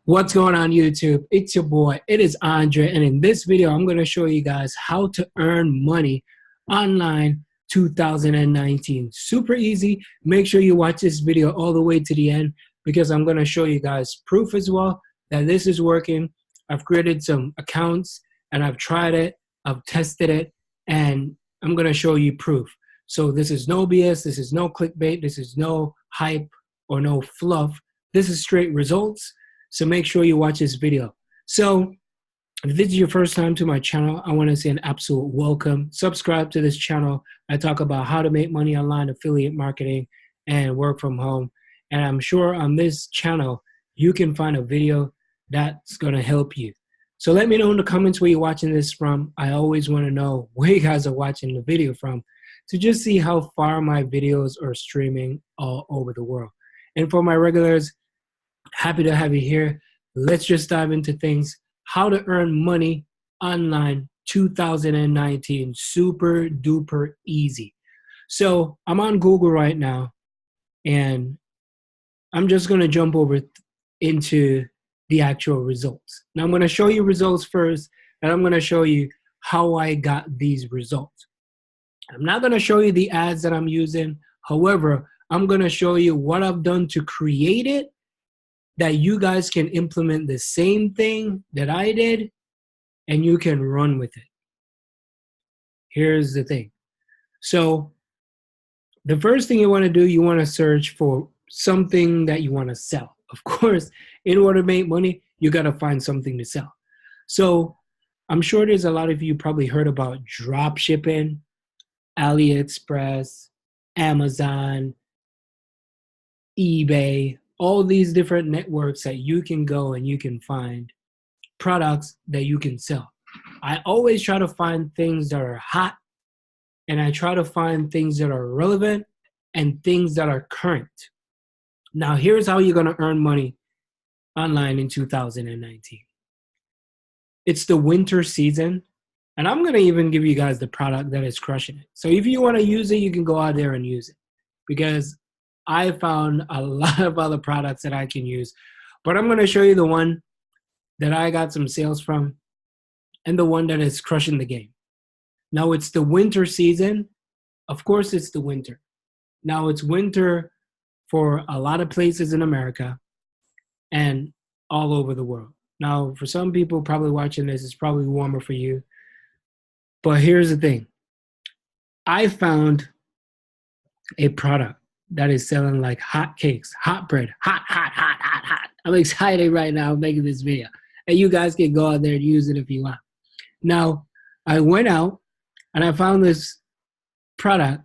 What's going on YouTube? It's your boy, it is Andre, and in this video I'm going to show you guys how to earn money online 2019. Super easy. Make sure you watch this video all the way to the end because I'm going to show you guys proof as well that this is working. I've created some accounts and I've tried it, I've tested it, and I'm going to show you proof. So this is no BS, this is no clickbait, this is no hype or no fluff. This is straight results. So make sure you watch this video. So if this is your first time to my channel, I want to say an absolute welcome. Subscribe to this channel. I talk about how to make money online, affiliate marketing, and work from home. And I'm sure on this channel, you can find a video that's going to help you. So let me know in the comments where you're watching this from. I always want to know where you guys are watching the video from to just see how far my videos are streaming all over the world. And for my regulars, happy to have you here. Let's just dive into things. How to earn money online 2019. Super duper easy. So I'm on Google right now and I'm just going to jump over into the actual results. Now I'm going to show you results first, and I'm going to show you how I got these results. I'm not going to show you the ads that I'm using. However, I'm going to show you what I've done to create it, that you guys can implement the same thing that I did and you can run with it. Here's the thing. So the first thing you want to do, you want to search for something that you want to sell. Of course, in order to make money, you got to find something to sell. So I'm sure there's a lot of you probably heard about drop shipping, AliExpress, Amazon, eBay, all these different networks that you can go and you can find products that you can sell. I always try to find things that are hot, and I try to find things that are relevant and things that are current. Now, here's how you're going to earn money online in 2019. It's the winter season, and I'm going to even give you guys the product that is crushing it. So if you want to use it, you can go out there and use it, because I found a lot of other products that I can use. But I'm going to show you the one that I got some sales from and the one that is crushing the game. Now, it's the winter season. Of course, it's the winter. Now, it's winter for a lot of places in America and all over the world. Now, for some people probably watching this, it's probably warmer for you. But here's the thing. I found a product that is selling like hot cakes, hot bread, hot. I'm excited right now making this video. And you guys can go out there and use it if you want. Now, I went out and I found this product.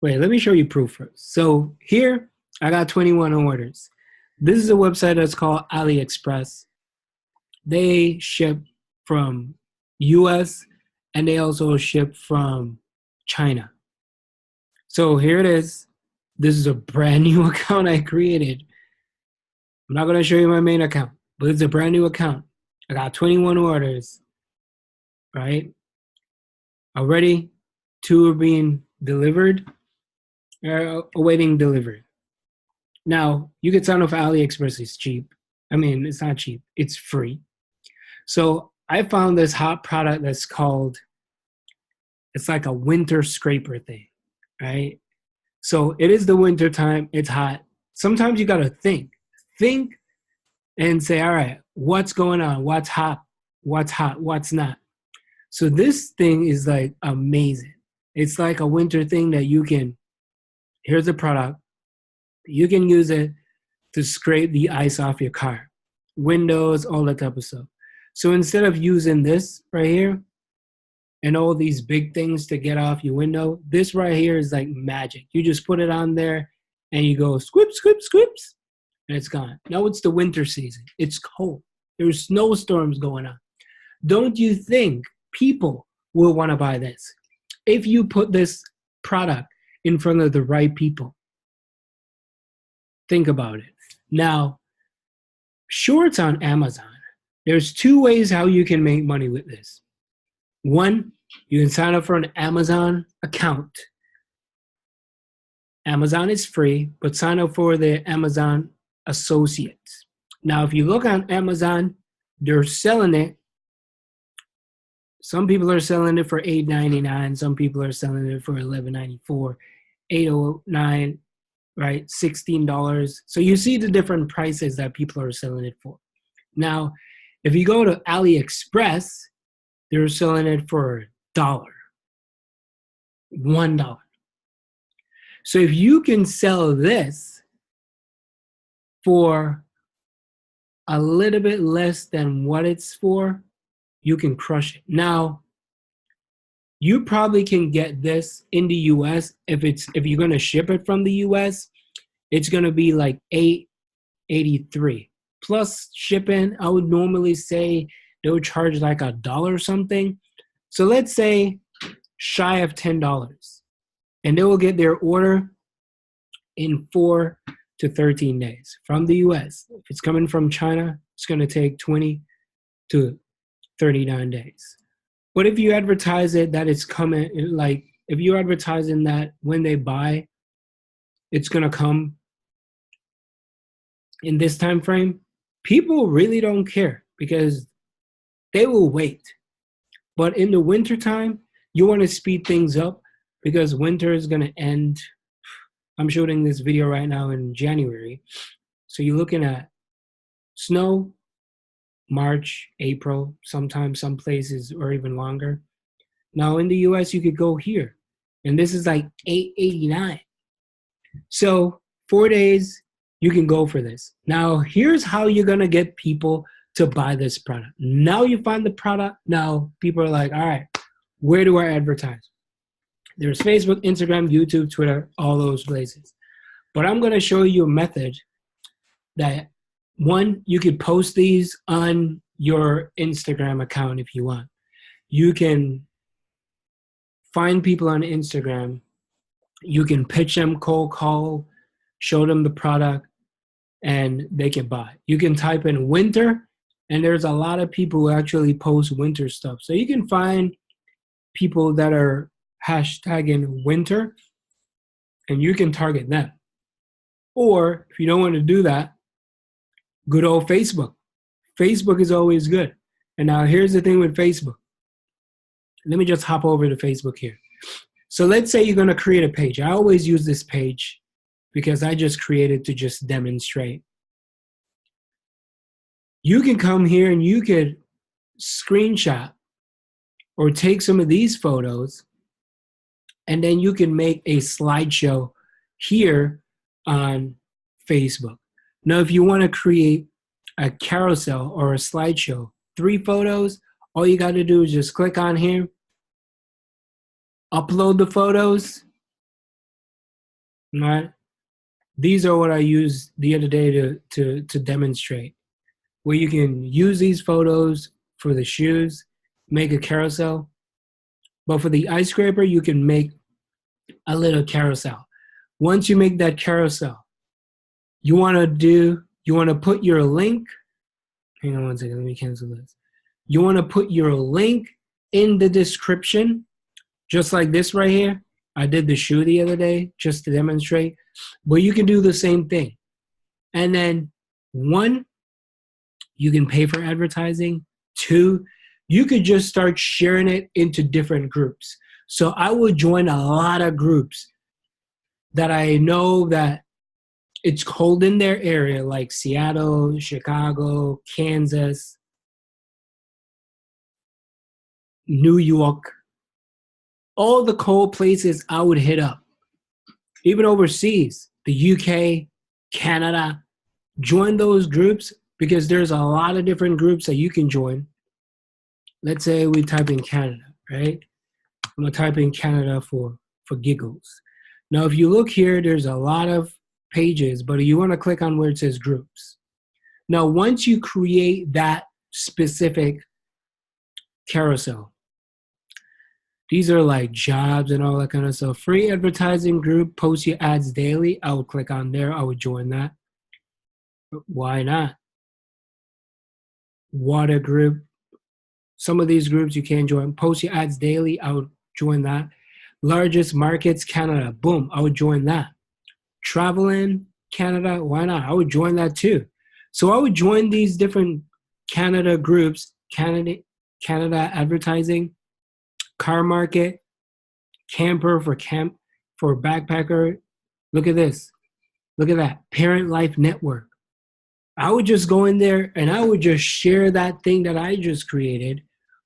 Wait, let me show you proof first. So here, I got 21 orders. This is a website that's called AliExpress. They ship from US and they also ship from China. So here it is. This is a brand new account I created. I'm not going to show you my main account, but it's a brand new account. I got 21 orders, right? Already 2 are being delivered, awaiting delivery. Now, you can sign up for AliExpress. It's cheap. I mean, it's not cheap. It's free. So I found this hot product that's called, it's like a winter scraper thing, right? So it is the winter time. It's hot. Sometimes you got to think and say, all right, what's going on? What's hot? What's hot? What's not? So this thing is like amazing. It's like a winter thing that you can, here's a product. You can use it to scrape the ice off your car, windows, all that type of stuff. So instead of using this right here and all these big things to get off your window, this right here is like magic. You just put it on there and you go squip, and it's gone. Now it's the winter season. It's cold. There's snowstorms going on. Don't you think people will want to buy this if you put this product in front of the right people? Think about it. Now, sure, it's on Amazon. There's 2 ways how you can make money with this. One, you can sign up for an Amazon account. Amazon is free, but sign up for the Amazon Associates. Now, if you look on Amazon, they're selling it. Some people are selling it for $8.99. Some people are selling it for $11.94, $8.09, right? $16. So you see the different prices that people are selling it for. Now, if you go to AliExpress, they're selling it for $1. $1. So if you can sell this for a little bit less than what it's for, you can crush it. Now, you probably can get this in the US if you're gonna ship it from the US, it's gonna be like $8.83 plus shipping. I would normally say they would charge like $1 or something. So let's say shy of $10, and they will get their order in 4 to 13 days from the US. If it's coming from China, it's gonna take 20 to 39 days. But if you advertise it that it's coming, like if you're advertising that when they buy, it's gonna come in this time frame, people really don't care because they will wait. But in the wintertime, you want to speed things up because winter is gonna end. I'm shooting this video right now in January. So you're looking at snow, March, April, sometimes some places or even longer. Now in the US, you could go here, and this is like $8.89. So 4 days, you can go for this. Now here's how you're gonna get people to buy this product. Now you find the product, now people are like, all right, where do I advertise? There's Facebook, Instagram, YouTube, Twitter, all those places. But I'm gonna show you a method that, one, you could post these on your Instagram account if you want. You can find people on Instagram. You can pitch them, cold call, show them the product, and they can buy. You can type in winter, and there's a lot of people who actually post winter stuff. So you can find people that are hashtagging winter, and you can target them. Or if you don't want to do that, good old Facebook. Facebook is always good. And now here's the thing with Facebook. Let me just hop over to Facebook here. So let's say you're going to create a page. I always use this page because I just created to just demonstrate. You can come here and you could screenshot or take some of these photos, and then you can make a slideshow here on Facebook. Now, if you want to create a carousel or a slideshow, 3 photos, all you got to do is just click on here, upload the photos. All right. These are what I used the other day to demonstrate, where you can use these photos for the shoes, make a carousel. But for the ice scraper, you can make a little carousel. Once you make that carousel, you want to put your link. Hang on one second, let me cancel this. You want to put your link in the description, just like this right here. I did the shoe the other day just to demonstrate, but you can do the same thing. And then 1, you can pay for advertising. 2, you could just start sharing it into different groups. So I would join a lot of groups that I know that it's cold in their area, like Seattle, Chicago, Kansas, New York. All the cold places I would hit up. Even overseas, the UK, Canada. Join those groups because there's a lot of different groups that you can join. Let's say we type in Canada, right? I'm going to type in Canada for giggles. Now, if you look here, there's a lot of pages, but you want to click on where it says groups. Now, once you create that specific carousel, these are like jobs and all that kind of stuff. Free advertising group, post your ads daily. I would click on there. I would join that. Why not? Water group. Some of these groups you can join. Post your ads daily. I would join that. Largest markets, Canada. Boom. I would join that. Traveling, Canada. Why not? I would join that too. So I would join these different Canada groups, Canada Advertising, Car Market, Camper for Backpacker. Look at this. Look at that. Parent Life Network. I would just go in there and I would just share that thing that I just created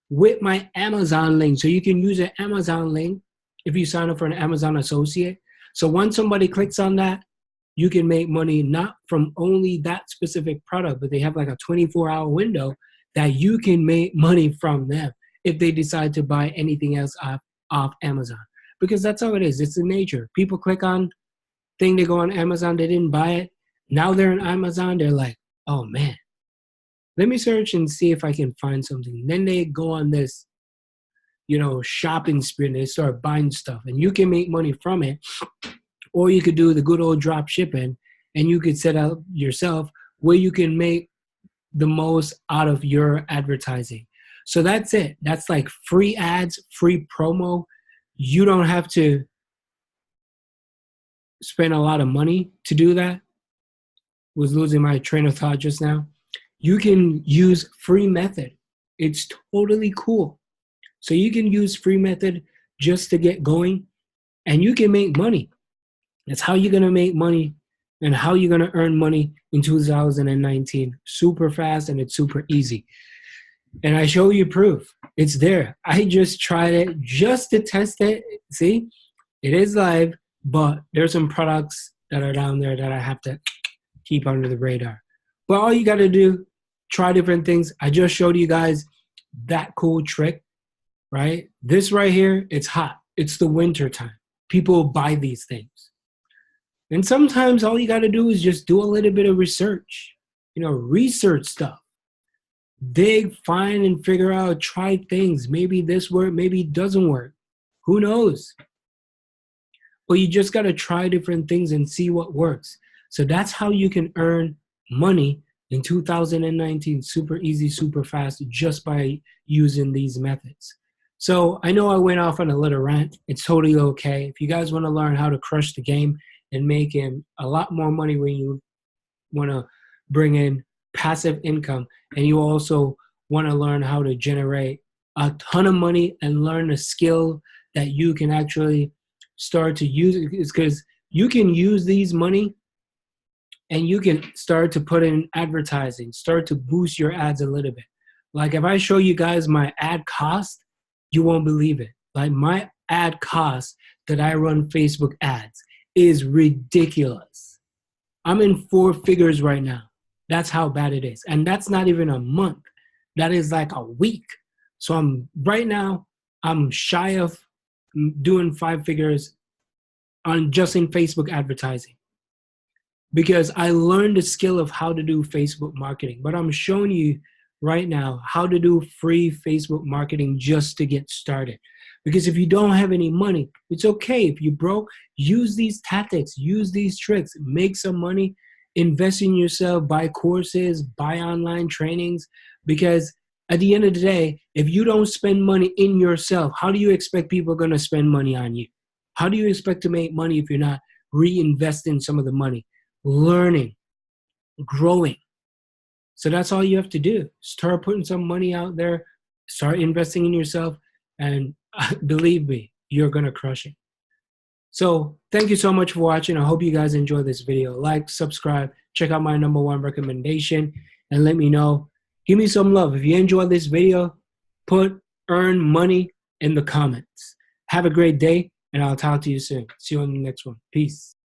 with my Amazon link. So you can use an Amazon link if you sign up for an Amazon associate. So once somebody clicks on that, you can make money not from only that specific product, but they have like a 24-hour window that you can make money from them if they decide to buy anything else off Amazon. Because that's how it is. It's the nature. People click on thing, they go on Amazon, they didn't buy it. Now they're on Amazon, they're like, oh man, let me search and see if I can find something. Then they go on this, shopping spree and they start buying stuff. And you can make money from it. Or you could do the good old drop shipping and you could set up yourself where you can make the most out of your advertising. So that's it. That's like free ads, free promo. You don't have to spend a lot of money to do that. Was losing my train of thought just now. You can use free method. It's totally cool. So you can use free method just to get going and you can make money. That's how you're going to make money and how you're going to earn money in 2019. Super fast and it's super easy. And I show you proof. It's there. I just tried it just to test it. See, it is live, but there's some products that are down there that I have to keep under the radar. But all you got to do, try different things. I just showed you guys that cool trick, right? This right here, it's hot. It's the winter time. People buy these things. And sometimes all you got to do is just do a little bit of research, research stuff. Dig, find, and figure out, try things. Maybe this works, maybe it doesn't work. Who knows? But you just got to try different things and see what works. So that's how you can earn money in 2019, super easy, super fast, just by using these methods. So I know I went off on a little rant. It's totally okay. If you guys want to learn how to crush the game and make a lot more money when you want to bring in passive income, and you also want to learn how to generate a ton of money and learn a skill that you can actually start to use, because you can use these money and you can start to put in advertising, start to boost your ads a little bit. Like if I show you guys my ad cost, you won't believe it. Like my ad cost that I run Facebook ads is ridiculous. I'm in 4 figures right now. That's how bad it is. And that's not even a month. That is like a week. So right now, I'm shy of doing 5 figures on just in Facebook advertising, because I learned the skill of how to do Facebook marketing. But I'm showing you right now how to do free Facebook marketing just to get started. Because if you don't have any money, it's okay. If you broke, use these tactics, use these tricks, make some money, invest in yourself, buy courses, buy online trainings. Because at the end of the day, if you don't spend money in yourself, how do you expect people are going to spend money on you? How do you expect to make money if you're not reinvesting some of the money, learning, growing? So that's all you have to do. Start putting some money out there, start investing in yourself, and believe me, you're going to crush it. So thank you so much for watching. I hope you guys enjoyed this video. Like, subscribe, check out my #1 recommendation, and let me know. Give me some love. If you enjoyed this video, put earn money in the comments. Have a great day, and I'll talk to you soon. See you on the next one. Peace.